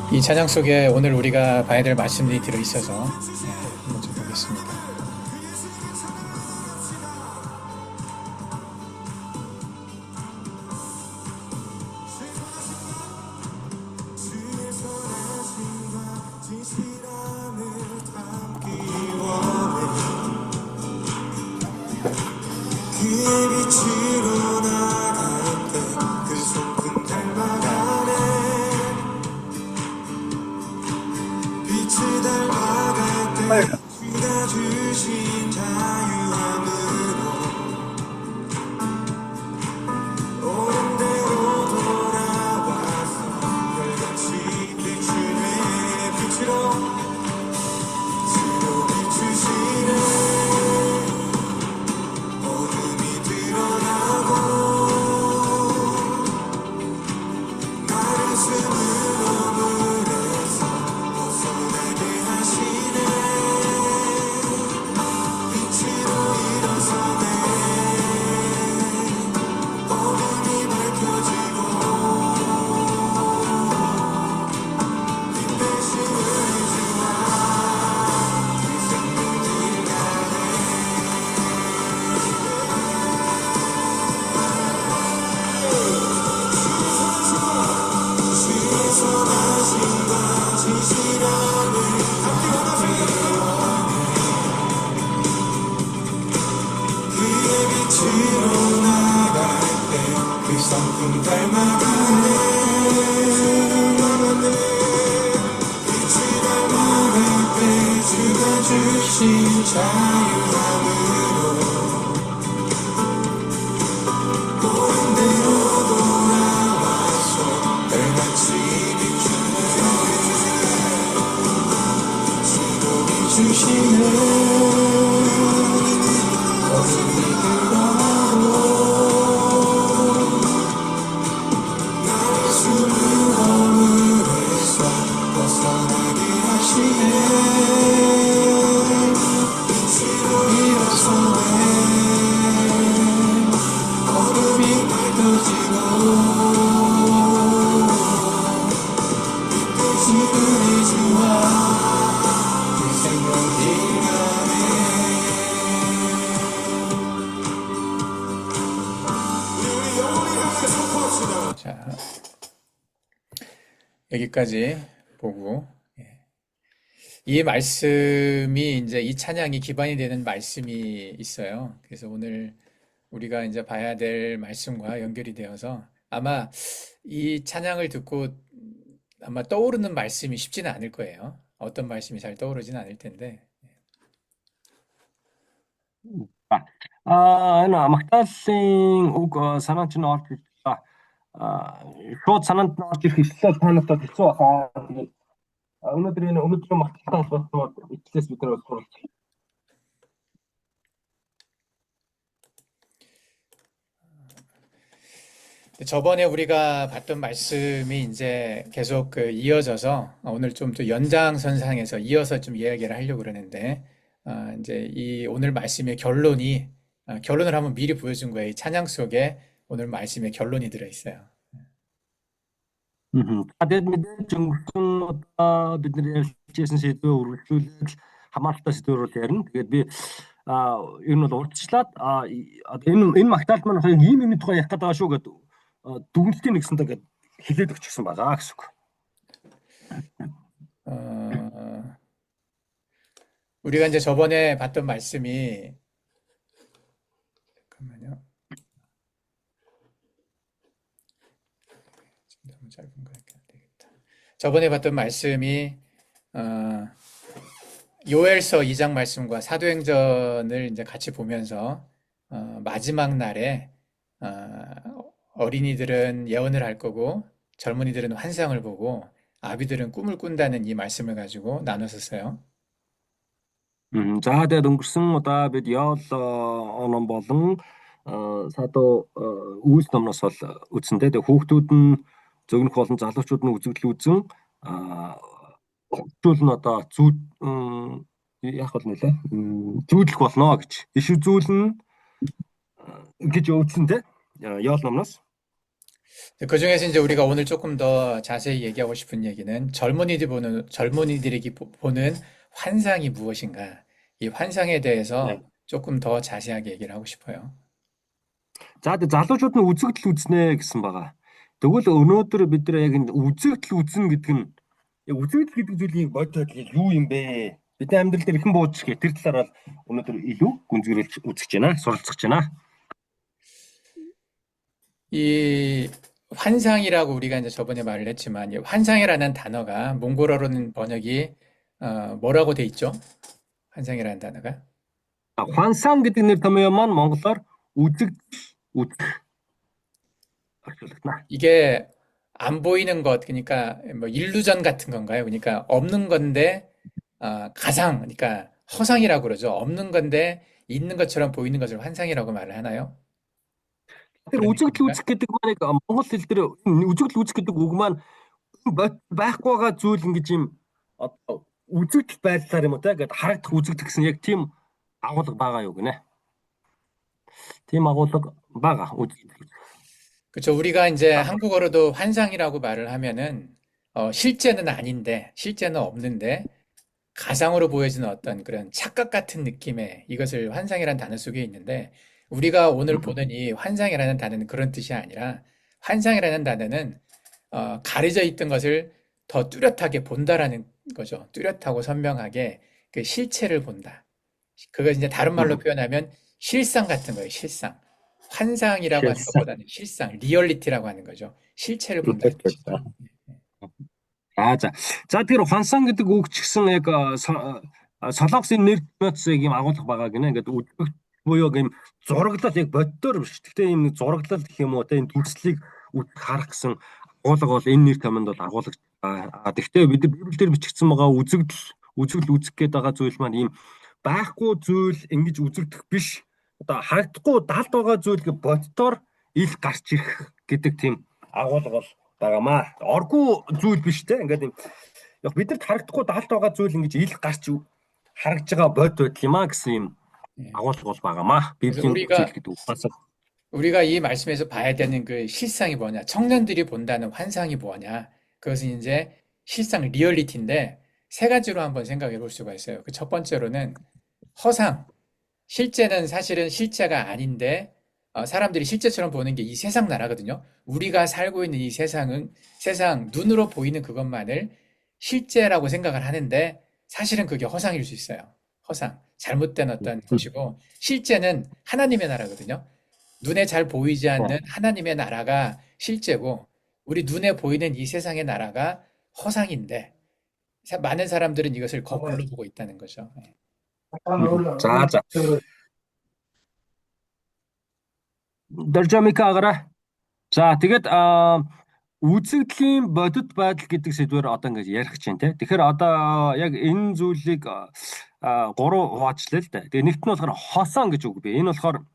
이 찬양 속에 오늘 우리가 봐야 될 말씀들이 들어있어서 한번 좀 보겠습니다. 자, 여기까지 보고, 이 말씀이 이제 이 찬양이 기반이 되는 말씀이 있어요. 그래서 오늘 우리가 이제 봐야 될 말씀과 연결이 되어서 아마 이 찬양을 듣고 아마 떠오르는 말씀이 쉽지는 않을 거예요. 어떤 말씀이 잘 떠오르지는 않을 텐데. Энэ Магтаалын үг санаанд чинь орж ирлээ. Шууд санаанд орж ирэх хэвлэл танадад хэцүү баха. Тэгээд өнөөдрийн Магтаалтай холбоотой итлээс бид нар суралц. 저번에 우리가 봤던 말씀이 이제 계속 이어져서 오늘 좀 더 연장선상에서 이어서 좀 이야기를 하려고 그러는데 이제 이 오늘 말씀의 결론을 한번 미리 보여준 거예요. 이 찬양 속에 오늘 말씀의 결론이 들어있어요. Тэгээд мэдээж өнгөрсөн удаа бид нар ярьжсэн сэдвээ үргэлжлүүлээд хамааралтай сэдвээр ярина. Тэгээд би энэ бол урдчлаад энэ Магтаалт маань ийм юм тухай ярих гэдэг шүү гэдэг дүгнэлтийн нэгсэндээ гээд хэлээд өгчихсэн байгаа гэсэн үг. 우리가 이제 저번에 봤던 말씀이 잠깐만요. 너무 짧은 거 이렇게 안 되겠다. 저번에 봤던 말씀이 요엘서 2장 말씀과 사도행전을 이제 같이 보면서 마지막 날에 어린이들은 예언을 할 거고 젊은이들은 환상을 보고 아비들은 꿈을 꾼다는 이 말씀을 가지고 나눴었어요. За тэгээд өнгөрсөн удаа бид Ёл оном болон садуу үйлс номноос бол үзсэндээ тэгээд хүүхдүүд нь зөгнөх болон залуучууд нь үзэгдэл үзэн зүйл нь одоо яах бол нэлээ зүүдлэх болно гэж иш үзүүлнэ гэж өвдсөн те Ёл номноос. 그중에서 이제 우리가 오늘 조금 더 자세히 얘기하고 싶은 얘기는 젊은이들이 보는 환상이 무엇인가? 이 환상에 대해서 네. 조금 더 자세하게 얘기를 하고 싶어요. За тэгээ залуучууд нь үзэгдэл үзнэ гэсэн байгаа. Тэгвэл өнөөдөр бид нар яг энэ үзэгдэл үзнэ гэдэг нь яг үзэгдэл гэдэг зүйлийг бодоод юу юм бэ? Бидний амьдрал дээр ихэн бууж гэх тэр талаар бол өнөөдөр илүү гүнзгийрэлж үзэж байна, суралцах байна. 이 환상이라고 우리가 이제 저번에 말을 했지만, 이 환상이라는 단어가 몽골어로는 번역이 뭐라고 돼 있죠? 환상이라는 단어가? Хвансан гэдэг нэр томьёо маань монголоор үзэгдэл үзэх орчуулагдана. 이게 안 보이는 것, 그러니까 뭐 일루전 같은 건가요? 그러니까 없는 건데 가상, 그러니까 허상이라고 그러죠. 없는 건데 있는 것처럼 보이는 것을 환상이라고 말을 하나요? Тэр 그런 үзэгдэл 얘기인가? үзэх гэдэг маань яг монгол хэл дээр үзэгдэл үзэх гэдэг үг маань байхгүй байгаа зүйл ингэж юм одоо үзэгдэл байдлаар юм уу те ингээд харагдах үзэгдэх гэсэн яг тийм агуулга байгаа юу гинэ. Тийм агуулга байгаа үзэгдэл. 그렇죠. 우리가 이제 한국어로도 환상이라고 말을 하면은 실제는 아닌데, 실제는 없는데 가상으로 보여지는 어떤 그런 착각 같은 느낌의 이것을 환상이라는 단어 속에 있는데 우리가 오늘 보는 이 환상이라는 단어는 그런 뜻이 아니라 환상이라는 단어는 가려져 있던 것을 더 뚜렷하게 본다라는 거죠. 뚜렷하고 선명하게 그 실체를 본다. 그걸 이제 다른 말로 표현하면 실상 같은 거예요. 실상. 환상이라고 하는 실상. 것보다는 실상, 리얼리티라고 하는 거죠. 실체를 본다는 뜻이죠. За. За тэгэхээр хвансан гэдэг үг ч гэсэн яг солонгосын нэр томьёоцыг юм агуулга байгаа гинэ. Ингээд үзэгдэл буюу юм зураглал яг боддоор биш. Гэхдээ юм зураглал гэх юм уу те энэ төрслийг үзэх харах гэсэн агуулга бол энэ нэр томьёонд бол агуулгач байгаа. Гэхдээ бид Библиэлд бичигдсэн байгаа үзэгдэл үзэх гээд байгаа зүйл маань ийм байхгүй зүйл ингэж үзэгдэх биш. Одоо харагдахгүй далд байгаа зүйл боддоор ил гарч ирэх гэдэг тийм агуулга бол байгаамаа. Оргүй зүйл биш те. Ингээд яг бидэрт харагдахгүй далд байгаа зүйл ингэж ил гарч харагдж байгаа бод байдал юм а гэсэн юм агуулга бол байгаамаа. Библийн зүйл гэдэг үг. 우리가 이 말씀에서 봐야 되는 그 실상이 뭐냐? 청년들이 본다는 환상이 뭐냐? 그것은 이제 실상 리얼리티인데 세 가지로 한번 생각해 볼 수가 있어요. 그 첫 번째로는 허상. 실제는 사실은 실제가 아닌데 사람들이 실제처럼 보는 게 이 세상 나라거든요. 우리가 살고 있는 이 세상은 세상 눈으로 보이는 그것만을 실제라고 생각을 하는데 사실은 그게 허상일 수 있어요. 허상. 잘못된 어떤 것이고 실제는 하나님의 나라거든요. 눈에 잘 보이지 않는 하나님의 나라가 실제고 우리 눈에 보이는 이 세상의 나라가 허상인데 많은 사람들은 이것을 거꾸로 보고 있다는 거죠. За. Доржомика агараа. За тэгээд үзэгдлийн бодит байдал гэдэг сэдвээр одоо ингэж ярих чинь те. Тэгэхээр одоо яг энэ зүйлийг гурав хуваажлаа л да. Тэгээ нэгт нь болохоор хосон гэж үг бий. Энэ болохоор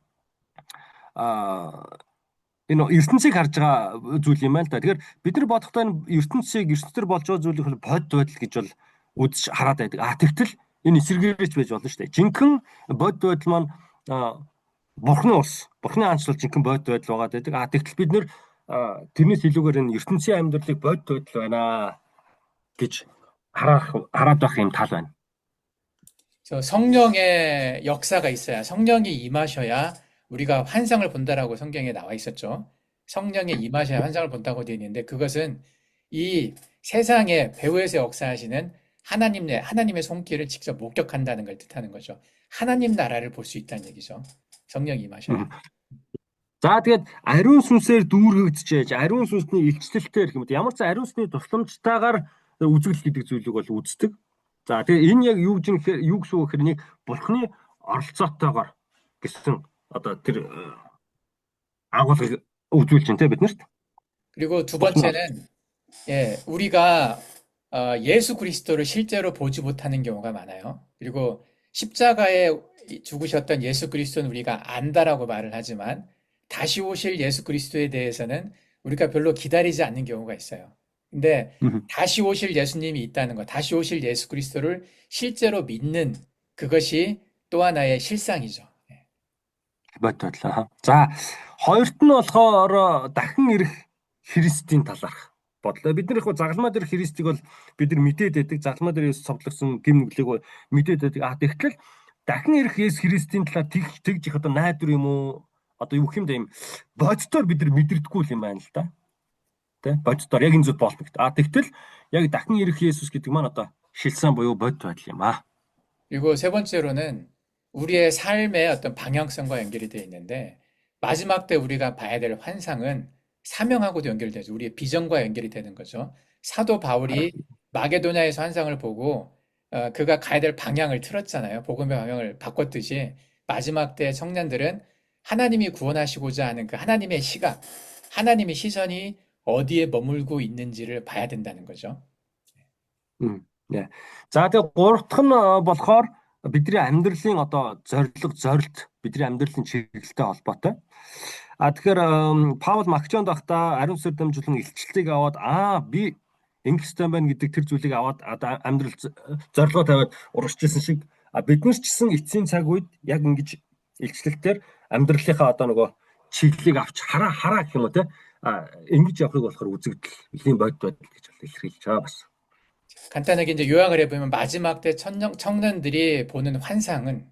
энэ ертөнцийг харж байгаа зүйл юм байна л да. Тэгэхээр бид нар бодохдоо ертөнцийн болж байгаа зүйлийг бодит байдал гэж бол үзэж хараад байдаг. Тэгтэл энэ эсэргээрч байж болно шүү дээ. Жинхэнэ бодит байдал маань Бурхны ус, Бурхны хаанчлал жинхэнэ бодит байдал байгаа гэдэг. Тэгтэл бид нэр тэрнээс илүүгээр энэ ертөнцийн амьдралыг бодит байдал байна гэж хараад байх юм тал байна. 성령의 역사가 있어야 성령이 임하셔야 우리가 환상을 본다라고 성경에 나와 있었죠. 성령이 임하셔야 환상을 본다고 되어 있는데 그것은 이 세상에 배후에서 역사하시는 하나님의 손길을 직접 목격한다는 걸 뜻하는 거죠. 하나님 나라를 볼 수 있다는 얘기죠. 성령이 임하셔야. За тэгээд ариун сүнсээр дүүргэгдэж, ариун сүнсний илчлэлтэй гэх юм. Ямар ч ариун сүнсний тусламжтайгаар үзэгдэл гэдэг зүйлийг бол үздэг. За тэгээд энэ яг юу гэсэн үг гэхээр нэг Бурхны оролцоотойгоор гэсэн одоо тэр агуулгыг үзүүлж байна те биднэрт. 그리고 두 번째는 우리가 예수 그리스도를 실제로 보지 못하는 경우가 많아요. 그리고 십자가에 죽으셨던 예수 그리스도는 우리가 안다라고 말을 하지만 다시 오실 예수 그리스도에 대해서는 우리가 별로 기다리지 않는 경우가 있어요. 근데 다시 오실 예수님이 있다는 것, 다시 오실 예수 그리스도를 실제로 믿는 그것이 또 하나의 실상이죠. За хоёрт нь болохоор дахин ирэх Христийн талаарх бодлоо. Бид нар яг загалмаа дээр Христийг бол бид нар мэдээд байдаг. Загалмаа дээр Есүс цовдлогсон гим нүглийг мэдээд байдаг. Тэгтэл дахин ирэх Есүс Христийн талаар тэгж их одоо найдвар юм уу? Одоо юу гэх юм да юм боддоор бид нар мэдэрдэггүй юм байна л да. Тэ боддоор яг энэ зүйл болдог. Тэгтэл яг дахин ирэх Есүс гэдэг маань одоо шилсэн буюу бодит байдал юм аа. 그리고 세 번째로는 우리의 삶의 어떤 방향성과 연결이 되어 있는데 마지막 때 우리가 봐야 될 환상은 사명하고도 연결되죠. 우리의 비전과 연결이 되는 거죠. 사도 바울이 마게도냐에서 환상을 보고 그가 가야 될 방향을 틀었잖아요. 복음의 방향을 바꿨듯이 마지막 때 청년들은 하나님이 구원하시고자 하는 그 하나님의 시각, 하나님의 시선이 어디에 머물고 있는지를 봐야 된다는 거죠. 네. За тэгээ гурав дахь нь болохоор бидний амьдралын одоо зорилт бидний амьдралын чиглэлтэй холбоотой. Тэгэхээр Паул Македонд байхдаа ариун сүр дамжуулан илчлэлтийг аваад би ингэх ёстой байна гэдэг тэр зүйлийг аваад одоо амьдрал зорилгоо тавиад урагшижсэн шиг бид нар ч гэсэн эцсийн цаг үед яг ингэж илчлэлтээр амьдралынхаа одоо нөгөө чиглэлийг авч хараа гэх юм уу те ингэж явахыг болохоор үзэгдэл нэлийн бодит байдал гэж илэрхийлж байгаа бас. 간단하게 이제 요약을 해보면 마지막 때 청년들이 보는 환상은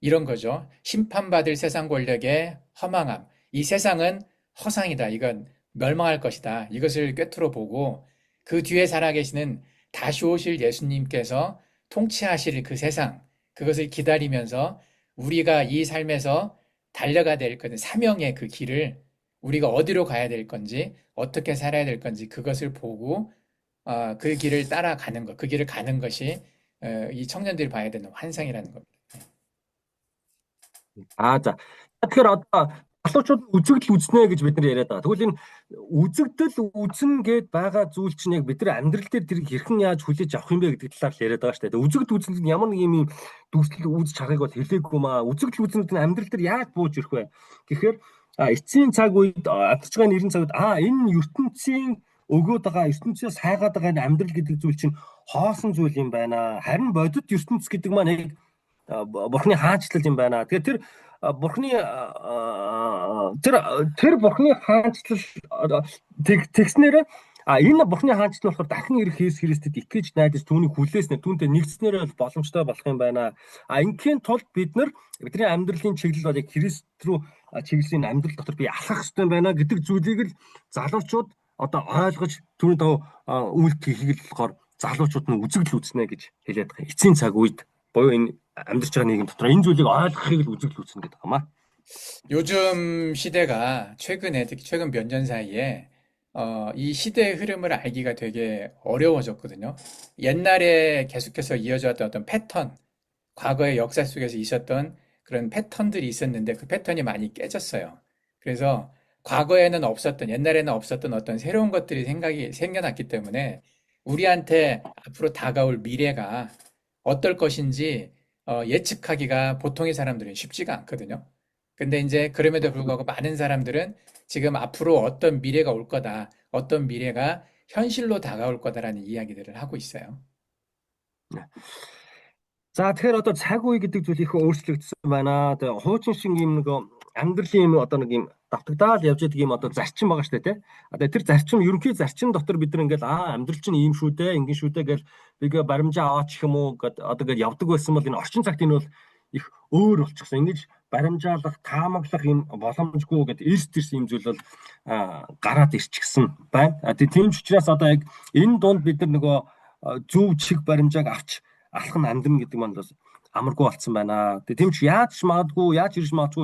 이런 거죠. 심판받을 세상 권력의 허망함. 이 세상은 허상이다. 이건 멸망할 것이다. 이것을 꿰뚫어 보고 그 뒤에 살아계시는 다시 오실 예수님께서 통치하실 그 세상, 그것을 기다리면서 우리가 이 삶에서 달려가야 될 그 사명의 그 길을 우리가 어디로 가야 될 건지, 어떻게 살아야 될 건지 그것을 보고 그 길을 따라가는 것, 그 길을 가는 것이 이 청년들이 봐야 되는 환상이라는 겁니다. За. Тэгэхээр одоо залуучууд үзэгдэл үзнэ гэж бид нар яриад байгаа. Тэгвэл энэ үзэгдэл үзнэ гэд байгаа зүйл чинь яг бидний амьдрал дээр тэрийг хэрхэн яаж хүлээж авах юм бэ гэдэг талаар л яриад байгаа шүү дээ. Үзэгдэл үзнэ нь ямар нэг юм дүрслэл үзэж харахыг бол хэлээгүй маа. Үзэгдэл үзнэд нь амьдрал дээр яаж бууж ирэх вэ? Тэгэхээр эцсийн цаг үед авчиж байгаа нэрийн цаг үед энэ ертөнцийн өгөөд байгаа ертөнцөөс хайгаад байгаа амьдрал гэдэг зүйл чинь хоосон зүйл юм байна. Харин бодит ертөнц гэдэг маань яг бурхны хаанчлал юм байна. Тэгэхээр тэр бурхны хаанчлал тэгснээр энэ бурхны хаанчлал болохоор дахин ирэх Есүс Христэд итгэж найдаж түүнийг хүлээснээр түүнтэй нэгдснээр боломжтой болох юм байна. Ингийн тулд бидний амьдралын чиглэл бол яг Христ рүү чиглэлийн амьдрал дотор би алхах хэрэгтэй юм байна гэдэг зүйлийг л залуучууд одоо ойлгож түүний дав үйлт хийхийг л болохоор залуучууд нь үзэгдэл үзнэ гэж хэлээд байгаа. Эцсийн цаг үед буюу энэ амьдарч байгаа нийгэм дотор энэ зүйлийг ойлгохыг л үзэгдэл үзнэ гэдэг юм аа. 요즘 시대가 특히 최근 몇 년 사이에 이 시대의 흐름을 알기가 되게 어려워졌거든요. 옛날에 계속해서 이어져 왔던 어떤 패턴, 과거의 역사 속에서 있었던 그런 패턴들이 있었는데 그 패턴이 많이 깨졌어요. 그래서 옛날에는 없었던 어떤 새로운 것들이 생겨났기 때문에 우리한테 앞으로 다가올 미래가 어떨 것인지 예측하기가 보통의 사람들은 쉽지가 않거든요. 근데 이제 그럼에도 불구하고 많은 사람들은 지금 앞으로 어떤 미래가 올 거다, 어떤 미래가 현실로 다가올 거다라는 이야기들을 하고 있어요. За тэгэхээр одоо цаг үе гэдэг зүйл их өөрчлөгдсөн байна. Тэгээ хуучин шиг юм нэг амьдралын юм одоо нэг юм давтагдаал явж байгаа юм одоо зарчим байгаа шүү дээ, тэ. Одоо тэр зарчим ерөнхий зарчим дотор бид нар ингээл амьдрал чинь ийм шүү дээ, ингэн шүү дээ гэл бигээ баримжаа аваач юм уу гэд одоо гээд явдаг байсан бол энэ орчин цагт энэ бол их өөр болчихсон. Ингэж баримжаалах, таамаглах юм боломжгүй гэд эрс юм зүйл бол гараад ирчихсэн байна. Тийм ч учраас одоо яг энэ дунд бид нар нөгөө зөв чиг баримжааг авч алах нь амьдрна гэдэг маань бас амаргүй болцсон байна. Тийм ч яаж ирж магадгүй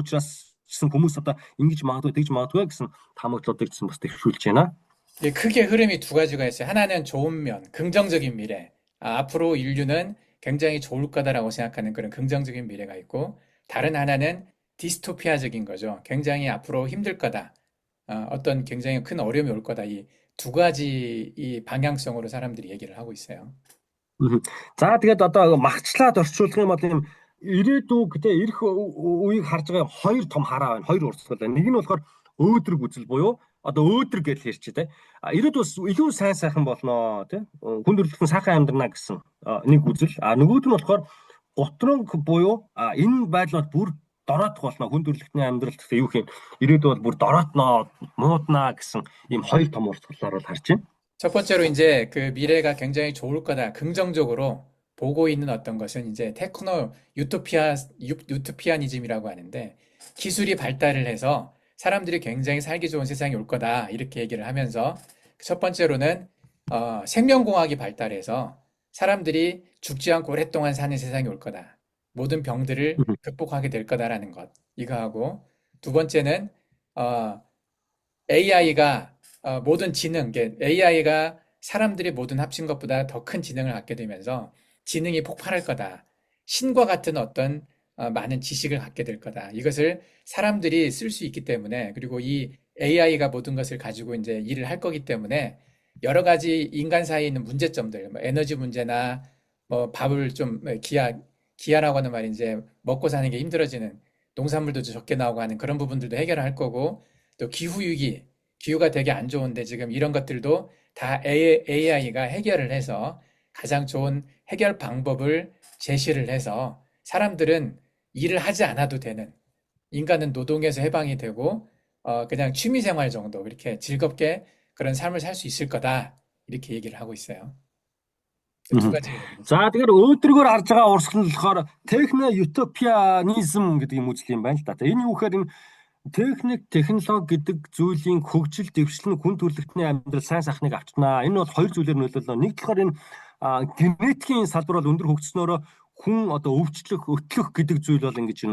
учраас хүмүүс одоо ингэж магадгүй тэгж магадгүй гэсэн таамаглалуудыг гэсэн бас тэгшүүлж байна. 크게 흐름이 두 가지가 있어요. 하나는 좋은 면, 긍정적인 미래. 앞으로 인류는 굉장히 좋을 거다라고 생각하는 그런 긍정적인 미래가 있고, 다른 하나는 디스토피아적인 거죠. 굉장히 앞으로 힘들 거다. 어떤 굉장히 큰 어려움이 올 거다. 이 두 가지 이 방향성으로 사람들이 얘기를 하고 있어요. За тэгээд одоо магчлаад орчуулах юм бол юм ирээдүй гэдэг ирэх үеийг харж байгаа хоёр том хараа байна. Хоёр урсгал байна. Нэг нь болохоор өөдрөг үзэл буюу одоо өөдрөг гэж ярьчих тий. Ирээдүйс илүү сайхан болно тий. Хүн төрөлхтөн сайхан амьдрна гэсэн нэг үзэл. Нөгөөд нь болохоор готрон буюу энэ байдлаар бүр дороодох болно. Хүн төрөлхтний амьдрал гэсэн юу юм. Ирээдүйд бол бүр дороодноо, мууднаа гэсэн ийм хоёр том урсгалаар бол харж байна. 첫 번째로 이제 그 미래가 굉장히 좋을 거다. 긍정적으로 보고 있는 어떤 것은 이제 유토피아니즘이라고 하는데 기술이 발달을 해서 사람들이 굉장히 살기 좋은 세상이 올 거다. 이렇게 얘기를 하면서 첫 번째로는 생명공학이 발달해서 사람들이 죽지 않고 오랫동안 사는 세상이 올 거다. 모든 병들을 극복하게 될 거다라는 것. 이거 하고 두 번째는 AI가 모든 지능, AI가 사람들이 모든 합친 것보다 더 큰 지능을 갖게 되면서 지능이 폭발할 거다. 신과 같은 어떤 많은 지식을 갖게 될 거다. 이것을 사람들이 쓸 수 있기 때문에 그리고 이 AI가 모든 것을 가지고 이제 일을 할 거기 때문에 여러 가지 인간 사이에 있는 문제점들, 뭐 에너지 문제나 뭐 밥을 좀 기하라고 하는 말이 이제 먹고 사는 게 힘들어지는 농산물도 적게 나오고 하는 그런 부분들도 해결할 거고 또 기후위기, 기후가 되게 안 좋은데 지금 이런 것들도 다 AI가 해결을 해서 가장 좋은 해결 방법을 제시를 해서 사람들은 일을 하지 않아도 되는 인간은 노동에서 해방이 되고 그냥 취미생활 정도 그렇게 즐겁게 그런 삶을 살 수 있을 거다 이렇게 얘기를 하고 있어요. 두 가지 얘기를. За тэгэхээр өөдрөгөр харж байгаа урсгал нь болохоор техно-ютопианизм гэдэг юм үзэл юм байна л да. Энэ юу гэхээр энэ техник, технологи гэдэг зүйлийн хөгжил, дэвшил нь хүн төрөлхтний амьдрал сайн сайхныг авчнаа. Энэ бол хоёр зүйлээр нөлөөлөө. Нэг талаар энэ генетикийн салбар бол өндөр хөгжснөөрөө хүн одоо өвчлөх, өтлөх гэдэг зүйл бол ингэж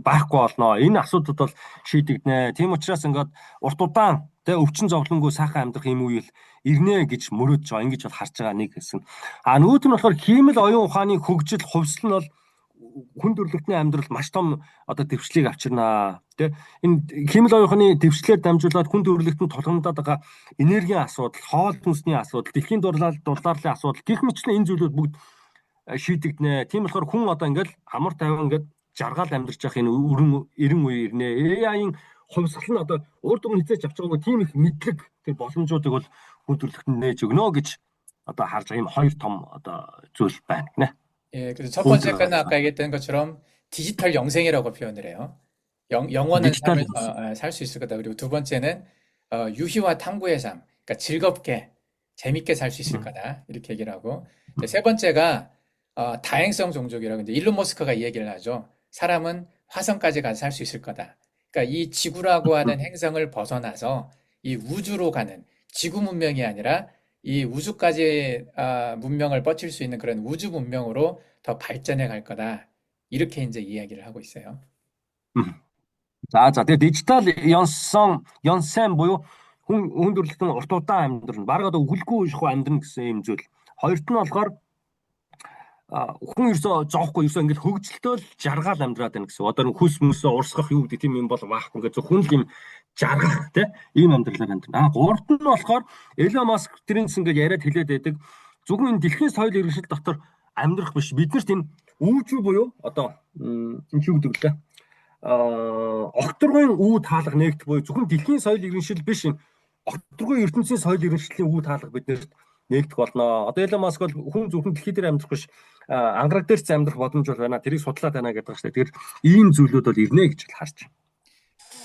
байхгүй болно. Энэ асуудал бол шийдэгдэнэ. Тийм учраас ингээд урт удаан өвчин зовлонгүй сайхан амьдрах юм үйл ирнэ гэж мөрөөдж байгаа. Ингэж бол харж байгаа нэг хэсэг. Нөгөөт нь болохоор хиймэл оюун ухааны хөгжил, хувьсал нь бол хүн төрөлхтний амьдрал маш том одоо дэвшлийг авчирнаа. Тэ энэ хиймэл оюун ухааны дэвшлээр дамжуулаад хүн төрөлхтөнд тулгамдаад байгаа энергийн асуудал, хоол хүнсний асуудал, дэлхийн дурлалын асуудал гэх мэтлэн энэ зүйлүүд бүгд шийдэгдэнэ. Тийм болохоор хүн одоо ингээд амар тайван ингээд жаргаал амьдарч явах энэ эрен үе ирнэ. AI-ийн хувьсгал нь одоо урд өмнө хязгаарч авч байгаагүй тийм их мэдлэг тэр боломжуудыг бол хүн төрөлхтөнд нээж өгнө гэж одоо харж байгаа юм хоёр том одоо зүйл байна гинэ. 예, 그래서 첫 번째 거는 아까 얘기했던 것처럼 디지털 영생이라고 표현을 해요. 영원한 삶을 살 수 있을 거다. 그리고 두 번째는 유희와 탐구의 삶, 그러니까 즐겁게 재밌게 살 수 있을 거다. 이렇게 얘기를 하고 세 번째가 다행성 종족이라고 이제 일론 머스크가 이 얘기를 하죠. 사람은 화성까지 가서 살 수 있을 거다. 그러니까 이 지구라고 하는 행성을 벗어나서 이 우주로 가는 지구 문명이 아니라 이 우주까지 문명을 뻗칠 수 있는 그런 우주 문명으로 더 발전해 갈 거다. 이렇게 이제 이야기를 하고 있어요. За тэгээ дижитал янсан буюу хүн төрөлхтөн урт удаан амьдрна. Бараг одоо үхэлгүй шахуу амьдрна гэсэн юм зүйл. Хоёрт нь болохоор хүн ерөөсөө зоохгүй ерөөсөө ингээд хөгжилтөөл жаргаал амьдраад байна гэсэн. Одоо хүс мөсөө урсгах юу гэдэг тийм юм бол байхгүй ингээд зөвхөн л юм жаргах ийм амьдралаар амьдрна. Гуравт нь болохоор Elon Musk тэрнээс ингээд яриад хэлээд байдаг. Зөвхөн энэ дэлхийн соёл иргэншил дотор амьдрах биш. Биднэрт энэ үүжүү буюу одоо энэ юу гэдэг лээ. Окторгын үе таалга нэгт буюу зөвхөн дэлхийн соёл иргэншил биш. Окторгын ертөнцийн соёл иргэншлийн үе таалга биднэрт нэгдэх болно. Одоо Elon Musk бол хүн зөвхөн дэлхий дээр амьдрах биш, ангараг дээр ч амьдрах боломж бол байна. Тэрийг судлаад байна гэдэг байна шүү дээ. Тэгэхээр ийм зүйлүүд бол ирнэ гэж харж байна.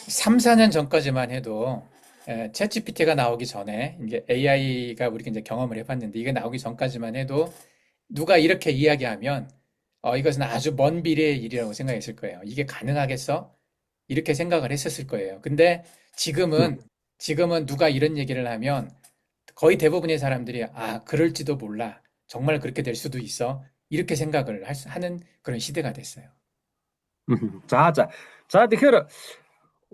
3, 4년 전까지만 해도 챗GPT가 나오기 전에 이게 AI가 우리가 이제 경험을 해봤는데 이게 나오기 전까지만 해도 누가 이렇게 이야기하면 이것은 아주 먼 미래의 일이라고 생각했을 거예요. 이게 가능하겠어? 이렇게 생각을 했었을 거예요. 근데 지금은 누가 이런 얘기를 하면 거의 대부분의 사람들이 그럴지도 몰라. 정말 그렇게 될 수도 있어. 이렇게 생각을 하는 그런 시대가 됐어요. За тэгэхээр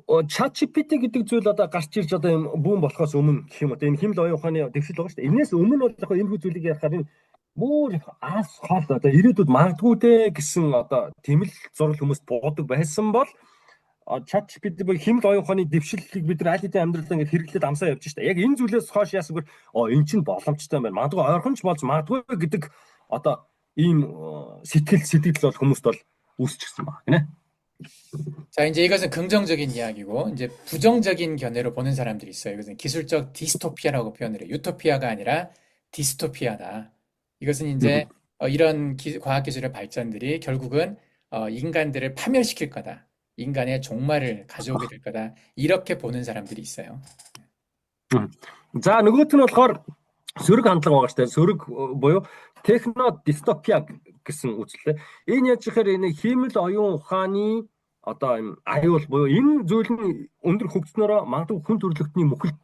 ChatGPT гэдэг зүйл одоо гарч ирж одоо юм бүүн болохоос өмнө гэх юм одоо энэ хэмэл оюун ухааны дэвшил байгаа шүү дээ. Энээс өмнө бол яг энэ хүү зүйлийг ярихаар энэ бүр аас хол одоо ирээдүйд магадгүй дээ гэсэн одоо тэмэл зураг хүмүүст буудаг байсан бол ChatGPT бол хэмэл оюун ухааны дэвшилийг бид нар аль хэдийн амьдралдаа ингээд хэрэглээд амсаа явж штэ. Яг энэ зүйлээс хойш яасаггүй эн чинь боломжтой байна. Магадгүй ойрхонч болж магадгүй гэдэг одоо ийм сэтгэл бол хүмүүст бол үүсчихсэн байна гинэ. 자, 이제 이것은 긍정적인 이야기고, 이제 부정적인 견해로 보는 사람들이 있어요. 이것은 기술적 디스토피아라고 표현을 해요. 유토피아가 아니라 디스토피아다. 이것은 이제 이런 과학기술의 발전들이 결국은 인간들을 파멸시킬 거다. 인간의 종말을 가져오게 될 거다. 이렇게 보는 사람들이 있어요. За нөгөөт нь болохоор сөрөг хандлага байгаа шүү дээ. Сөрөг буюу техно дистопия гэсэн үзлээ. Энэ яаж ихээр энэ хиймэл оюун ухааны одоо юм аюул буюу энэ зүйл нь өндөр хөгжснөөрөө магадгүй хүн төрөлхтний мөхөлд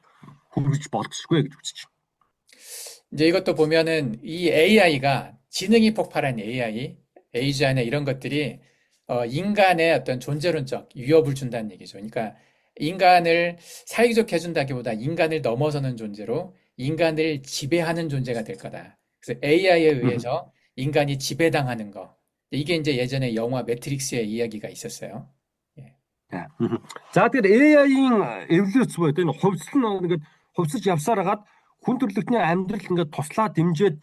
хүргэж болцсохгүй гэж үзэж байна. 이제 이것도 보면은 이 AI가 지능이 폭발한 AI, AGI나 이런 것들이 인간의 어떤 존재론적 위협을 준다는 얘기죠. 그러니까 인간을 사회적 해준다기보다 인간을 넘어서는 존재로 인간을 지배하는 존재가 될 거다. 그래서 AI에 의해서 인간이 지배당하는 거. 이게 이제 예전에 영화 매트릭스의 이야기가 있었어요. 예. За тэгэхээр AI-ийн эволюц буюу энэ хувьслал нь ингээд хувьсаж явсаар хагаад хүн төрөлхтний амьдрал ингээд туслаа дэмжиж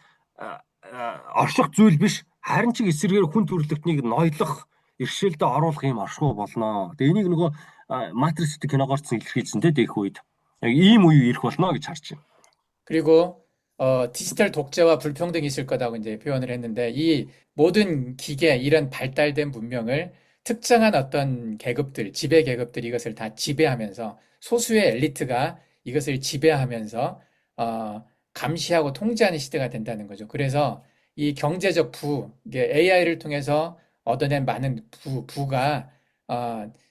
орших зүйл биш. Харин ч эсрэгээр хүн төрөлхтнийг ноёлох, иршээлдэ оруулах юм оршихуй болно. Тэгээ энийг нөгөө Матрикс гэдэг киногоорч илэрхийлсэн 대эх үед яг ийм үе ирэх болно гэж харж байна. 그리고 디지털 독재와 불평등이 있을 거다고 이제 표현을 했는데 이 모든 기계 이런 발달된 문명을 특정한 어떤 계급들, 지배 계급들이 이것을 다 지배하면서 소수의 엘리트가 이것을 지배하면서 감시하고 통제하는 시대가 된다는 거죠. 그래서 이 경제적 이게 AI를 통해서 얻어낸 많은 부가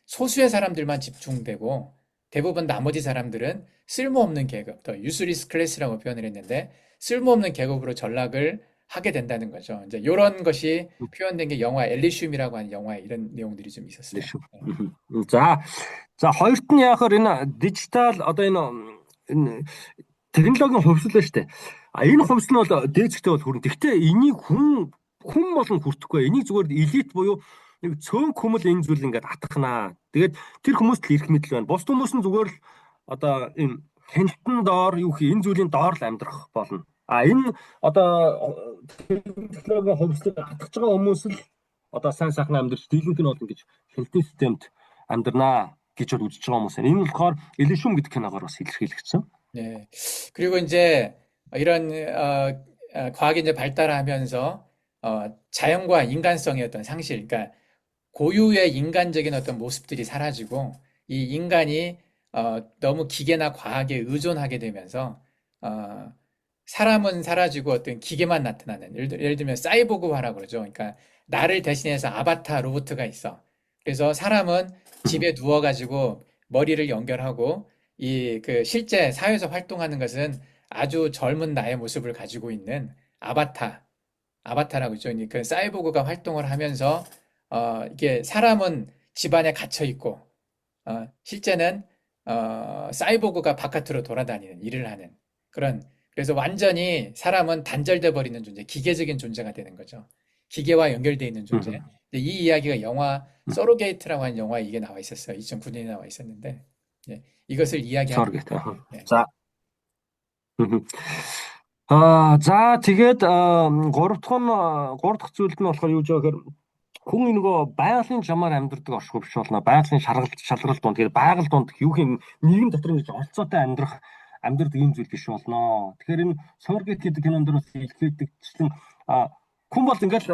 소수의 사람들만 집중되고 대부분 나머지 사람들은 쓸모없는 계급, 더 유스리스 클래스라고 표현을 했는데 쓸모없는 계급으로 전락을 하게 된다는 거죠. 이제 이런 것이 표현된 게 영화 엘리시움이라고 하는 영화에 이런 내용들이 좀 있었어요. За хоёрт нь яахаар энэ дижитал одоо энэ технологийн хувьслал шүү дээ. Энэ хувьслал нь бол дээжтэй бол хүрэн. Гэхдээ энийг хүн болон хүртэхгүй. Энийг зүгээр элит буюу нэг цөөн хүмүүс энэ зүйл ингээд атгахнаа. Тэгээд тэр хүмүүст л ирэх мэдл байна. Бус хүмүүс нь зүгээр л одоо энэ хяналтан доор юу хий энэ зүйлийн доор л амьдрах болно. Энэ одоо технологийн хувьслыг хатгаж байгаа хүмүүс л одоо сайн сайхан амьдрч дийлэнх нь болно гэж хяналтын системд амьдрнаа гэж бол үзэж байгаа хүмүүс. Энэ нь болохоор Элишум гэдэг киногоор бас илэрхийлэгдсэн. 네. 그리고 이제 이런 과학이 이제 발달하면서 자연과 인간성의 어떤 상실, 그러니까 고유의 인간적인 어떤 모습들이 사라지고 이 인간이 너무 기계나 과학에 의존하게 되면서 사람은 사라지고 어떤 기계만 나타나는 예를 들면 사이보그화라고 그러죠. 그러니까 나를 대신해서 아바타 로봇가 있어. 그래서 사람은 집에 누워가지고 머리를 연결하고 그 실제 사회에서 활동하는 것은 아주 젊은 나의 모습을 가지고 있는 아바타라고 있죠. 그 사이보그가 활동을 하면서 이게 사람은 집안에 갇혀 있고 실제는 사이보그가 바깥으로 돌아다니는 일을 하는 그래서 완전히 사람은 단절돼 버리는 존재, 기계적인 존재가 되는 거죠. 기계와 연결되어 있는 존재. 이 이야기가 영화 서로게이트라고 하는 영화에 이게 나와 있었어요. 2009년에 나와 있었는데 이것을 이야기하는 네. 자. За тэгээд 3 дахь зүйлд нь болохоор юу жаахээр хүн нөгөө байгалийн жамаар амьдардаг оршихуй биш болно. Байгалийн шалралт дунд тэгээд байгаль дунд юу юм нийгэм дотор ингэж олцоотой амьдардаг юм зүйл биш болно. Тэгэхээр энэ Соргет гэдэг кинонд бас илэрхийлдэгчлэн хүн бол ингээл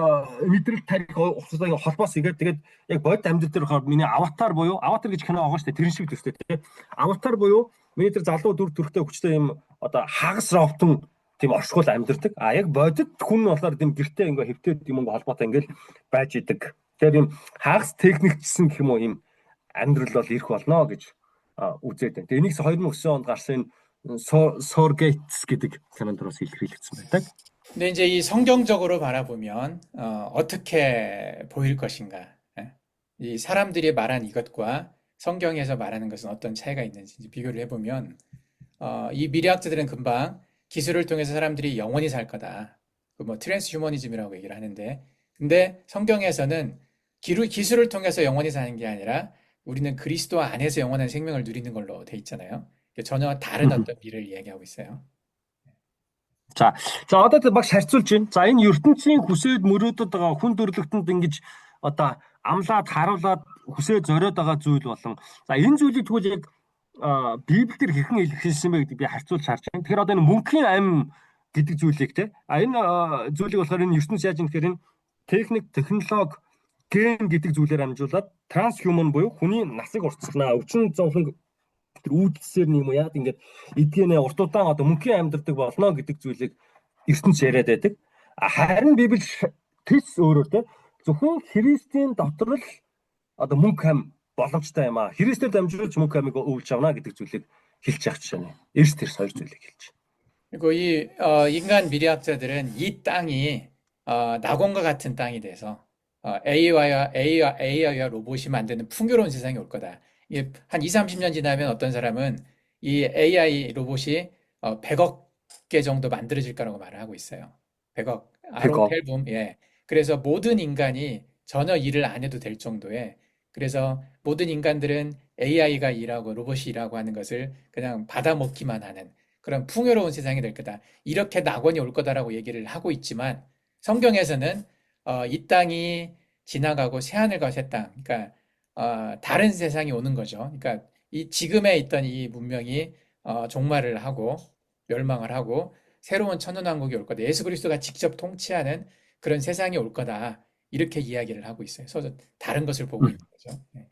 мэдрэл тарих ухсалтай холбоос игээд тэгээд яг бодит амьдрал дээр болохоор миний аватар гэж кино байгаа шүү дээ. Тэр шиг төстэй тийм. Аватар буюу миний тэр залуу дүр төрхтэй хүчтэй юм одоо хагас роботон тийм оршихуул амьдардаг. Яг бодит хүн болохоор тийм гэртээ ингээ хэвтээд юм холбоотой ингээл байж идэг. Тэгэхээр юм хагас техникчсэн гэх юм уу юм амьдрал бол ирэх болно гэж үзээд байна. Тэгээ энийгс 2009 онд гарсан Соргейтс гэдэг кинонд бас илэрхийлэгдсэн байдаг. 근데 이제 이 성경적으로 바라보면 어떻게 보일 것인가? 이 사람들이 말한 이것과 성경에서 말하는 것은 어떤 차이가 있는지 비교를 해보면 이 미래학자들은 금방 기술을 통해서 사람들이 영원히 살 거다. 뭐 트랜스 휴머니즘이라고 얘기를 하는데 근데 성경에서는 기술을 통해서 영원히 사는 게 아니라 우리는 그리스도 안에서 영원한 생명을 누리는 걸로 돼 있잖아요. 전혀 다른 어떤 미래를 이야기하고 있어요. За одоо тэг багш харьцуулж байна. За энэ ертөнцийн хүсээд мөрөөдөд байгаа хүн төрлөختөнд ингэж одоо амлаад харуулад хүсээд зориод байгаа зүйл болон за энэ зүйлийг тэгвэл яг Библиэлд хэрхэн илэрхийлсэн бэ гэдгийг би харьцуулж харж байна. Тэгэхээр одоо энэ мөнхийн ам гэдэг зүйлийг энэ зүйлийг болохоор энэ ертөнц яаж юм гэхээр энэ технологи ген гэдэг зүйлээр амжуулаад трансхуман буюу хүний насыг уртсгана. Өвчин зовлон тэр үүдсээр юм уу яад ингээд эдгэнэ урт удаан одоо мөнхийн амьдардаг болно гэдэг зүйлийг ертөнц яриад байдаг. Харин Библи тэс өөрөөр те зөвхөн Христийн дотор л одоо мөнх ам боломжтой юм аа. Христээр дамжуулж мөнх амыг өвлж авна гэдэг зүйлийг хэлж явах жишээ нь. Эрс тэрс хоёр зүйлийг хэлж байна. 그리고 이 인간 미래학자들은 이 땅이 낙원과 같은 땅이 돼서 AI와 로봇이 만드는 풍요로운 세상이 올 거다. 이게 한 2, 30년 지나면 어떤 사람은 이 AI 로봇이 100억 개 정도 만들어질 거라고 말을 하고 있어요. 100억. 아론 100억. 펠붐. 예. 그래서 모든 인간이 전혀 일을 안 해도 될 정도의 그래서 모든 인간들은 AI가 일하고 로봇이 일하고 하는 것을 그냥 받아먹기만 하는 그런 풍요로운 세상이 될 거다. 이렇게 낙원이 올 거다라고 얘기를 하고 있지만 성경에서는 이 땅이 지나가고 새하늘과 새 땅, 그러니까 다른 세상이 오는 거죠. 그러니까 이 지금에 있던 이 문명이 종말을 하고 멸망을 하고 새로운 천년왕국이 올 거다. 예수 그리스도가 직접 통치하는 그런 세상이 올 거다. 이렇게 이야기를 하고 있어요. 그래서 다른 것을 보고 있는 거죠. 네.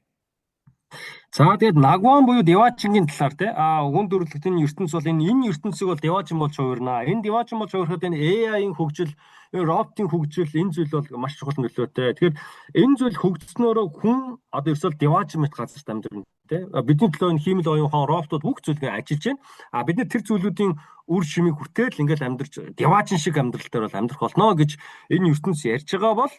За тэгээд Нагван буюу Девачингийн талаар те хүн төрөлхтний ертөнц бол энэ ертөнцийг бол Девачин болж хувирнаа. Энэ Девачин болж хувирахад энэ AI-ийн хөгжил, роботын хөгжил энэ зүйл бол маш чухал нөлөөтэй. Тэгэхээр энэ зүйл хөгжснөөрөө хүн одоо ерөөсөө Девачин мэт газарт амьдрна те. Бидний төлөө энэ хиймэл оюухан роботууд бүх зүйлийг ажиллаж байна. Бид нар тэр зүйлүүдийн үр шимийг хүртэл ингээл амьдарч Девачин шиг амьдрал дээр бол амьдрах болно гэж энэ ертөнц ярьж байгаа бол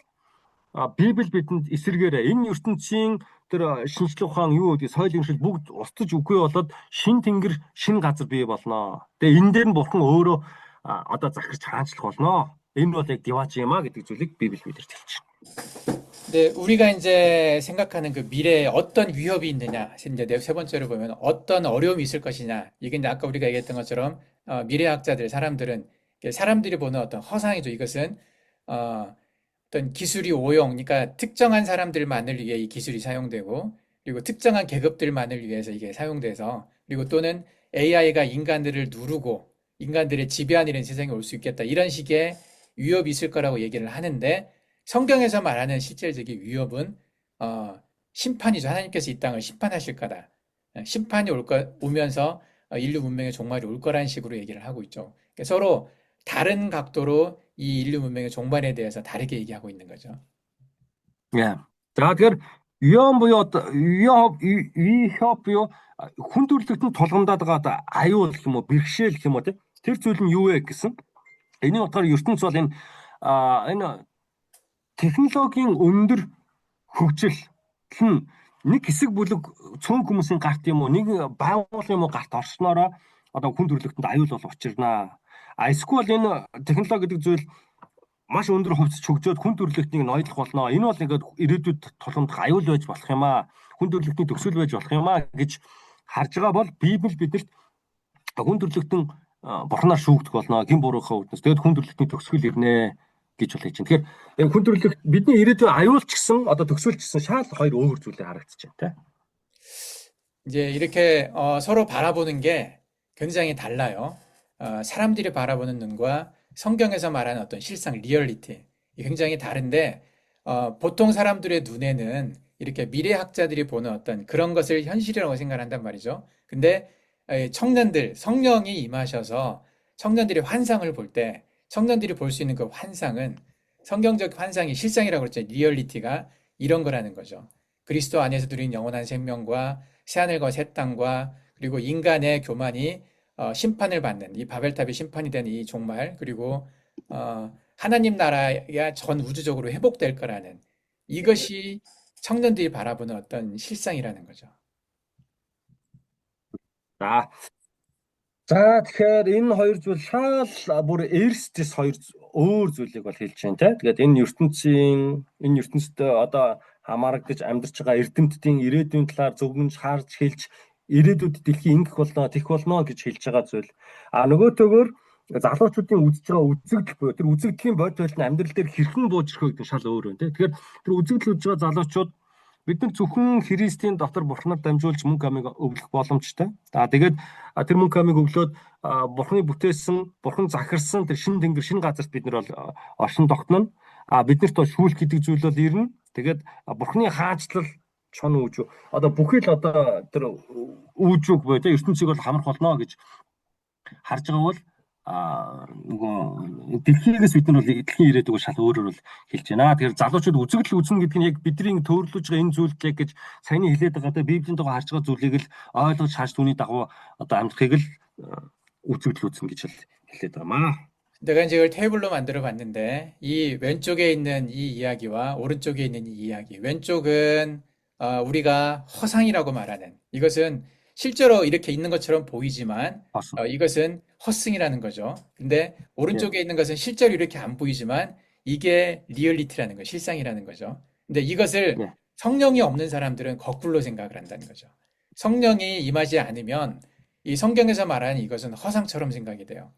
Библи бидэнд эсэргээрээ энэ ертөнцийн тэр шинжлэх ухаан юу гэдэг соёл иншил бүгд устж үгүй болоод шин тэнгэр шин газар бий болно. Тэгээ энэ дээр нь бурхан өөрөө одоо захирч хаанчлах болно. Энэ бол яг Девач юм а гэдэг зүйлийг Библи бидэрт хэлж байна. 근데 우리가 이제 생각하는 그 미래에 어떤 위협이 있느냐, 이제 세 번째로 보면 어떤 어려움이 있을 것이냐. 이게 이제 아까 우리가 얘기했던 것처럼 미래학자들, 사람들이 보는 어떤 허상이죠. 이것은 어떤 기술이 오용, 그러니까 특정한 사람들만을 위해 이 기술이 사용되고, 그리고 특정한 계급들만을 위해서 이게 사용돼서, 그리고 또는 AI가 인간들을 누르고 인간들의 지배하는 이런 세상이 올 수 있겠다. 이런 식의 위협이 있을 거라고 얘기를 하는데, 성경에서 말하는 실질적인 위협은 심판이죠. 하나님께서 이 땅을 심판하실 거다. 심판이 오면서 인류 문명의 종말이 올 거라는 식으로 얘기를 하고 있죠. 그러니까 서로 다른 각도로 이 인류 문명의 종말에 대해서 다르게 얘기하고 있는 거죠. За тэгэхээр Йон буюу одоо Йоп буюу хүн төрлөختөнд тулгамдаад байгаа аюул гэх юм уу бэрхшээл гэх юм уу тэр зүйл нь юу вэ гэсэн. Энийн утгаар ертөнц бол энэ технологийн өндөр хөгжил нь нэг хэсэг бүлэг цөөн хүмүүсийн гарт юм уу нэг байгууллагын юм уу гарт орсноороо одоо хүн төрлөختөнд аюул бол учирнаа. Эсвэл энэ технологи гэдэг зүйл маш өндөр хувьцаж хөгжөөд хүн төрлөختнийг ноёдлох болно. Энэ бол ингээд ирээдүйд тулгамдах аюул байж болох юм аа. Хүн төрлөختний төгсгөл байж болох юм аа гэж харж байгаа бол Библи бидэрт хүн төрлөختөн бурхнаар шүүгдэх болно. Гин буруухан үднэс. Тэгэд хүн төрлөختний төгсгөл ирнэ гэж бол хийж байна. Тэгэхээр хүн төрлөخت бидний ирээдүйн аюулч гэсэн одоо төгсгөлч гэсэн шал хоёр өөр зүйлээр харагдаж байна, тэ. 이제 이렇게 서로 바라보는 게 굉장히 달라요. 사람들이 바라보는 눈과 성경에서 말하는 어떤 실상, 리얼리티 굉장히 다른데 보통 사람들의 눈에는 이렇게 미래학자들이 보는 어떤 그런 것을 현실이라고 생각한단 말이죠. 근데 청년들, 성령이 임하셔서 청년들이 환상을 볼 때 청년들이 볼 수 있는 그 환상은 성경적 환상이 실상이라고 그랬죠. 리얼리티가 이런 거라는 거죠. 그리스도 안에서 누린 영원한 생명과 새하늘과 새 땅과 그리고 인간의 교만이 심판을 받는 이 바벨탑의 심판이 되는 이 종말 그리고 하나님 나라가 전 우주적으로 회복될 거라는 이것이 청년들이 바라보는 어떤 실상이라는 거죠. За тэгэхээр энэ хоёр зүйл шал бүр эрсдэс хоёр өөр зүйлийг бол хэлж байна те. Тэгээд энэ ертөнцид одоо хамаарагдаж амьдарч байгаа эрдэмтдийн ирээдүйн талаар зөвгөнж харж хэлж ирээдүйд дэлхий ингэх болно, тэгэх болно гэж хэлж байгаа зүйл. Нөгөө төгөөр залуучуудын үзэж байгаа үзэгдэл буюу тэр үзэгдлийн бодит нь амьдрал дээр хэрхэн бууж ирэх вэ гэдэг шал өөр байна те. Тэгэхээр тэр үзэгдэл үзэж байгаа залуучууд бид нар зөвхөн Христийн дотор бурхнаар дамжуулж мөнх амыг өглөх боломжтой. Тэгээд тэр мөнх амыг өглөөд бурхны бүтээсэн, бурхан захирсан тэр шин тэнгэр, шин газарт бид нар бол оршин тогтно. биднэрт бол шүүлт гэдэг зүйл бол ирнэ. Тэгээд бурхны хаанчлал чон үүж одоо бүхий л одоо тэр үүжүүг бай тэ ертөнцийг бол хамрах болно гэж харж байгаа бол нөгөө дэлхийгээс бид нар бол дэлхийн ирээдүг шал өөрөөр бол хэлж байна. Тэгэхээр залуучууд үзэгдэл үзнэ гэдэг нь яг бидний төвөрлөж байгаа энэ зүйлийг гэж саяны хэлээд байгаа тэ Библийн дагуу харж байгаа зүйлийг л ойлгож харж түүний дагуу одоо амьдрахыг л үзэгдэл үзнэ гэж хэлээд байгаа маа. 내가 이제 이걸 테이블로 만들어 봤는데, 이 왼쪽에 있는 이 이야기와 오른쪽에 있는 이 이야기. 왼쪽은 우리가 허상이라고 말하는, 이것은 실제로 이렇게 있는 것처럼 보이지만 맞습니다. 이것은 헛승이라는 거죠. 근데 오른쪽에 있는 것은 실제로 이렇게 안 보이지만 이게 리얼리티라는 거, 실상이라는 거죠. 근데 이것을 네. 성령이 없는 사람들은 거꾸로 생각을 한다는 거죠. 성령이 임하지 않으면 이 성경에서 말하는 이것은 허상처럼 생각이 돼요.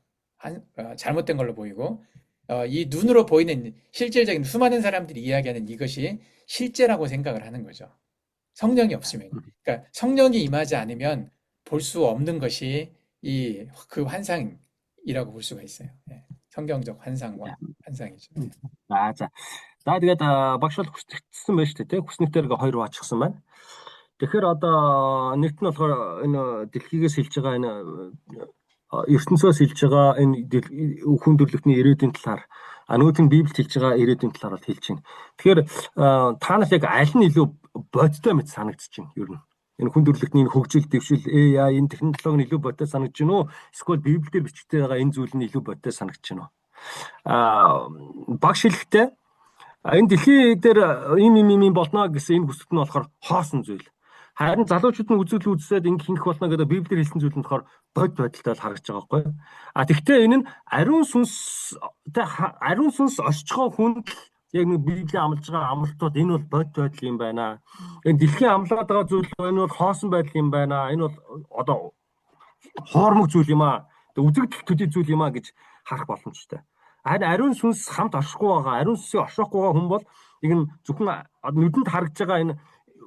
잘못된 걸로 보이고, 이 눈으로 보이는 실질적인 수많은 사람들이 이야기하는 이것이 실제라고 생각을 하는 거죠. 성령이 없으면. 그러니까 성령이 임하지 않으면 볼 수 없는 것이 그 환상이라고 볼 수가 있어요. 예. 성경적 환상과 환상이죠. За. За тэгээд багш бол хүсчихсэн байж тээ. Хүснэгтэр 2 хуваачсан байна. Тэгэхээр одоо нэгт нь болохоор энэ дэлхийгээс хэлж байгаа энэ ертөнцөөс хэлж байгаа энэ хүн төрлөختний ирээдүйн талаар нөгөөт нь Библиэд хэлж байгаа ирээдүйн талаар бол хэлж байна. Тэгэхээр та нарт яг аль нь илүү бодтой мэт санагдчих чинь ер нь. Энэ хүн төрлөختний хөгжил, дэвшил, AI энэ технологи нь илүү бодтой санагдаж байна уу? Эсвэл Библиэлд бичигдээ байгаа энэ зүйл нь илүү бодтой санагдаж байна уу? Багш хэлэхдээ энэ дэлхий дээр ийм болно гэсэн энэ бүсэд нь болохоор хоосон зүйл. Харин залуучууд нь үзэл үзсээд ингэ хийх болно гэдэг Библиэр хэлсэн зүйл нь болохоор бод байдалтай харагдаж байгаа байхгүй. Тэгвэл энэ нь ариун сүнс осчгоо хүнд яг нэг Библийн амлаж байгаа амлалтууд энэ бол бод байдал юм байна. Энэ дэлхийн амлаад байгаа зүйл энэ бол хоосон байдал юм байна. Энэ бол одоо хоормог зүйл юм аа. Үзэгдэл төдий зүйл юм аа гэж харах боломжтой. Харин ариун сүнс хамт оршихгүй байгаа. Ариун сүнсийг оршоохгүй байгаа хүн бол энэ зөвхөн нүдэнд харагдж байгаа энэ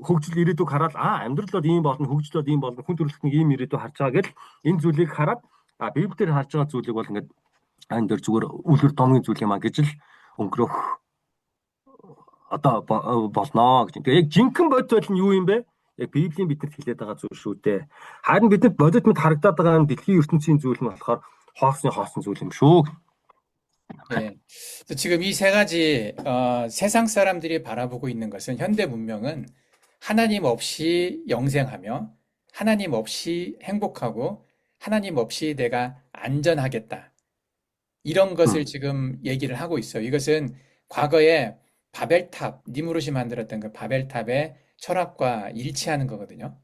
хөгжил ирээдүг хараад амьдрал бол ийм болно, хөгжил бол ийм болно, хүн төрөлхтний ийм ирээдүг харж байгаа гэл энэ зүйлийг хараад Библиэр харж байгаа зүйлийг бол ингээд энэ дээр зүгээр үлгэр домгийн зүйл юм а гэж л өнгөрөх одоо болно гэж. Тэгээ яг жинхэнэ бодит байдал нь юу юм бэ? Яг Библийн бидэнд хэлээд байгаа зүйл шүү дээ. Харин бидэнд бодит мэд харагдаад байгаа энэ дэлхийн ертөнцийн зүйл нь болохоор хоосон зүйл юм шүү. 예. 지금 이 세 가지 세상 사람들이 바라보고 있는 것은 현대 문명은 하나님 없이 영생하며 하나님 없이 행복하고 하나님 없이 내가 안전하겠다. 이런 것을 지금 얘기를 하고 있어요. 이것은 과거에 바벨탑, 니무롯이 만들었던 그 바벨탑의 철학과 일치하는 거거든요.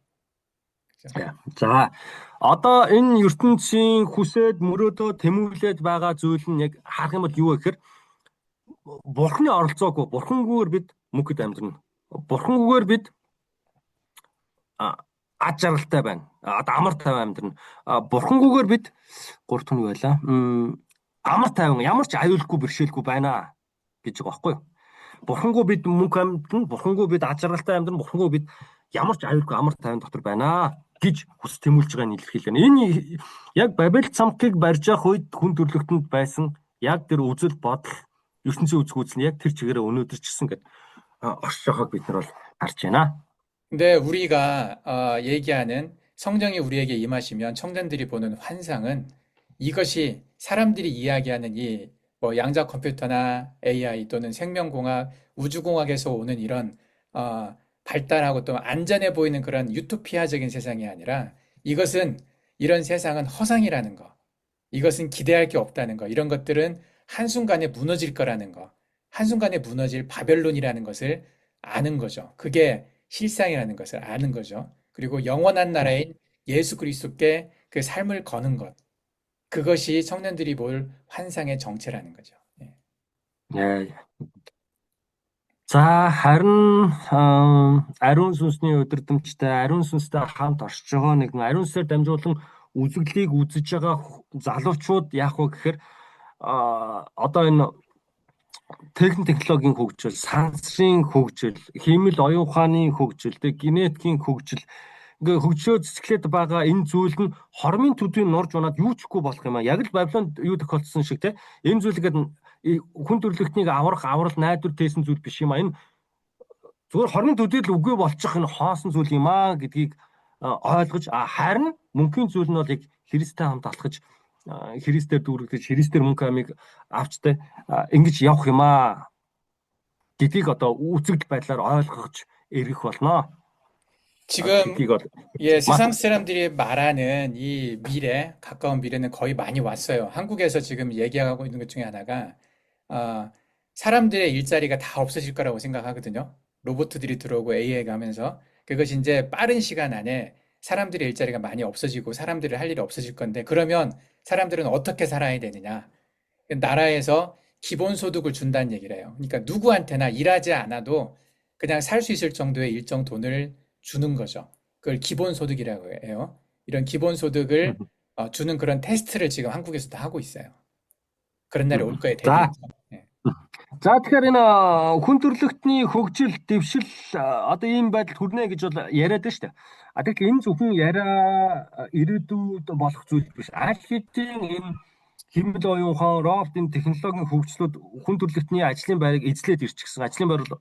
За одоо энэ ертөнцийн хүсээд мөрөөдөө тэмүүлээд байгаа зүйл нь яг харах юм бол юу вэ гэхээр бурхны оролцоогүй, бурхангүйгээр бид мөнхөд амьдрна. Бурхангүйгээр бид ад жаргалтай байна. Одоо амар тайван амьдрна. Бурхангүйгээр бид 3 түн байлаа. Амар тайван, ямар ч аюулгүй бэрхшээлгүй байна гэж байгаа байхгүй юу? Бурхангүй бид мөнх амьдрна, бурхангүй бид ад жаргалтай амьдрна, бурхангүй бид ямар ч аюулгүй амар тайван дотор байна гэж хүс тэмүүлж байгааг нь илэрхийлэн. Энэ яг Бабел цамхыг барьж явах үед хүн төрлөختөнд байсан яг тэр үзэл бодол ертөнцийн үзгүүц нь яг тэр чигээрээ өнөөдөр ч гэсэн гээд оршиж байгааг бид нар бол харж байна. 근데 우리가 얘기하는 성령이 우리에게 임하시면 청년들이 보는 환상은 이것이 사람들이 이야기하는 이 뭐 양자 컴퓨터나 AI 또는 생명공학, 우주공학에서 오는 이런 발달하고 또 안전해 보이는 그런 유토피아적인 세상이 아니라 이것은 이런 세상은 허상이라는 거, 이것은 기대할 게 없다는 거, 이런 것들은 한순간에 무너질 거라는 거, 한순간에 무너질 바벨론이라는 것을 아는 거죠. 그게 실상이라는 것을 아는 거죠. 그리고 영원한 나라인 예수 그리스도께 그 삶을 거는 것, 그것이 청년들이 볼 환상의 정체라는 거죠. 예. За харин ариун сүнсний өдөртөмжтэй ариун сүнстэй хамт оршиж байгаа нэгэн ариун сүнсээр дамжуулан үзэгдлийг үзэж байгаа залуучууд яах вэ гэхээр одоо энэ технологийн хөгжил, сансрын хөгжил, химэл оюун ухааны хөгжил, генетикийн хөгжил ингээ хөгжөө цэцгэлээд байгаа энэ зүйл нь хормын төдийн нурж унаад юу ч ихгүй болох юм а. Яг л Бабилонд юу тохиолдсон шиг те энэ зүйл ингээд хүн төрөлхтнийг аврал найдвар тээсэн зүйл биш юм а. Энэ зүгээр хорны төдийл үгүй болчих энэ хоосон зүйл юм а гэдгийг ойлгож харин мөнхийн зүйл нь бол яг Христтэй хамт алхаж Христээр дүүргэж Христээр мөнх амийг авчтай ингэж явах юм а гэдгийг одоо үүсгэл байдлаар ойлгож эргэх болно. 지금 예, 세상 사람들이 말하는 이 미래, 가까운 미래는 거의 많이 왔어요. 한국에서 지금 얘기하고 있는 것 중에 하나가 사람들의 일자리가 다 없어질 거라고 생각하거든요. 로봇들이 들어오고 AI가 하면서 그것이 이제 빠른 시간 안에 사람들의 일자리가 많이 없어지고 사람들이 할 일이 없어질 건데 그러면 사람들은 어떻게 살아야 되느냐? 나라에서 기본소득을 준다는 얘기를 해요. 그러니까 누구한테나 일하지 않아도 그냥 살 수 있을 정도의 일정 돈을 주는 거죠. 그걸 기본소득이라고 해요. 이런 기본소득을 주는 그런 테스트를 지금 한국에서도 하고 있어요. 그런 날이 올 거에 대비해서. 예. За тэгэхээр энэ хүн төрөлхтний хөгжил, дэвшил одоо ийм байдалд хүрнэ гэж бол яриад байна шүү дээ. Тэгэхээр энэ зөвхөн яриа ирээдүйд болох зүйл биш. Аль хэдийн энэ хэмэл оюун ухаан, роботын технологийн хөгжлүүд хүн төрөлхтний ажлын байрыг эзлээд ирчихсэн. Ажлын байр бол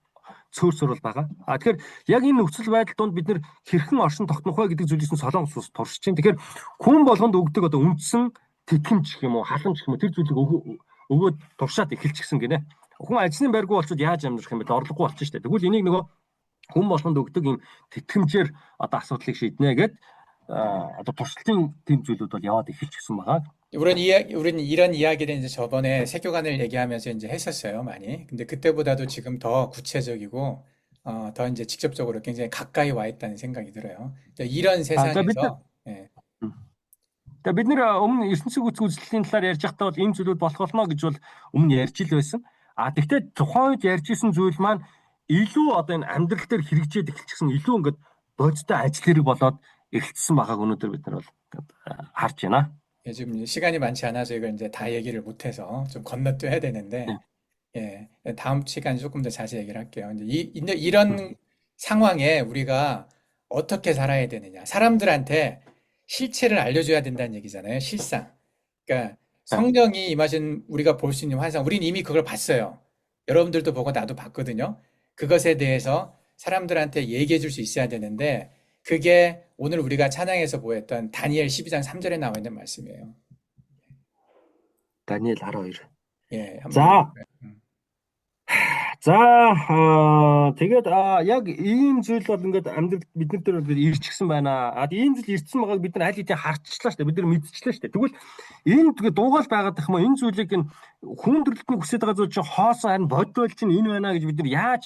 цөөр сурвал байгаа. Тэгэхээр яг энэ нөхцөл байдал донд бид нэр хэрхэн оршин тогтнох вэ гэдэг зүйлээс нь солонгос улс туршиж байна. Тэгэхээр хүн болгонд өгдөг одоо үндсэн тэтгэмж гэх юм уу, халамж гэх юм уу тэр зүйлийг өгөөд туршаад эхэлчихсэн гинэ. Хүн ажлын байргүй болчиход яаж амьдрах юм бэ? Орлогогүй болчих штэ. Тэгвэл энийг нөгөө хүн болгонд өгдөг юм тэтгэмжээр одоо асуудлыг шийднэ гэд одоо туршилтын тийм зүйлүүд бол яваад эхэлчихсэн байгаа. 우리는 이런 이야기를 이제 저번에 세교관을 얘기하면서 이제 했었어요, 많이. 근데 그때보다도 지금 더 구체적이고, 더 이제 직접적으로 굉장히 가까이 와 있다는 생각이 들어요. 이런 세상에서, 예. Тэгээ бид нэр өмнө ертөнцийн үзлийн талаар ярьж байхдаа бол ийм зүйлүүд болох болно гэж бол өмнө ярьж ил байсан. Тэгвэл тухайн үед ярьж исэн зүйл маань илүү одоо энэ амьдрал дээр хэрэгжээд эхэлчихсэн илүү ингээд бодиттой ажил хэрэг болоод эхэлсэн байгааг өнөөдөр бид нар бол харж байна. 예, 지금 시간이 많지 않아서 이걸 이제 다 얘기를 못해서 좀 건너뛰어야 되는데, 예, 다음 시간에 조금 더 자세히 얘기를 할게요. 이제 이런 상황에 우리가 어떻게 살아야 되느냐. 사람들한테 실체를 알려줘야 된다는 얘기잖아요. 실상. 그러니까 성령이 임하신 우리가 볼 수 있는 환상, 우린 이미 그걸 봤어요. 여러분들도 보고 나도 봤거든요. 그것에 대해서 사람들한테 얘기해 줄 수 있어야 되는데, 그게 오늘 우리가 찬양에서 보였던 다니엘 12장 3절에 나와 있는 말씀이에요. 다니엘 12. 예, тэгээд яг ийм зүйл бол ингээд амьдрал бидний дээр ирчихсэн байна. Ийм зүйл ирсэн байгааг бид нар аль хэдийн харчлаа шүү дээ. Бид нар мэдчихлээ шүү дээ. Тэгвэл энэ тэгээ дуугаал байгаад гэх юм энэ зүйлийг энэ хүн төрөлхтний хүсэж байгаа зүйл чинь хоосон харин бодвол чинь энэ байна гэж бид нар яаж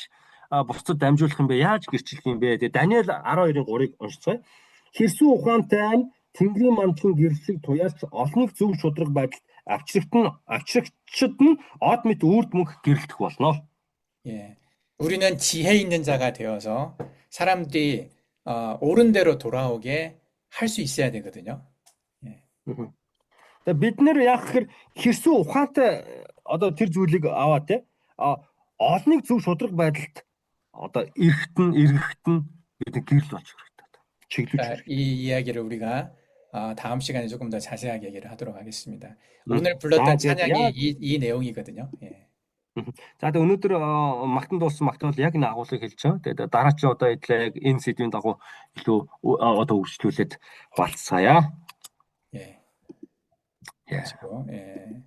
бусдад дамжуулах юм бэ? Яаж гэрчлэх юм бэ? Тэгээ Даниэл 12-ын 3-ыг уншицгаая. Хэрсүү ухаантай Тэнгэрийн мандлын гэрлэлийг туяалж олныг зөв шудраг байдалд авчрагчид нь од мэт үрд мөнх гэрлэх болно. 예, 우리는 지혜 있는 자가 되어서 사람들이 옳은 대로 돌아오게 할 수 있어야 되거든요. 예. Тэгээ бид нэр яг хэрсүү ухаантай одоо тэр зүйлийг аваа те олныг зөв шудраг байдалд одоо эргэхт нь бидний гэрэл болж хэрэгтэй. 이 이야기를 우리가 다음 시간에 조금 더 자세하게 얘기를 하도록 하겠습니다. 오늘 불렀던 찬양이 이 내용이거든요. 예. За тэгээ өнөөдөр магтан дуулсан магт бол яг энэ агуулгыг хэлж байгаа. Тэгээ дараа чи одоо яг энэ сэдвийн дагуу илүү одоо үргэлжлүүлээд болцгаая. 예. 예.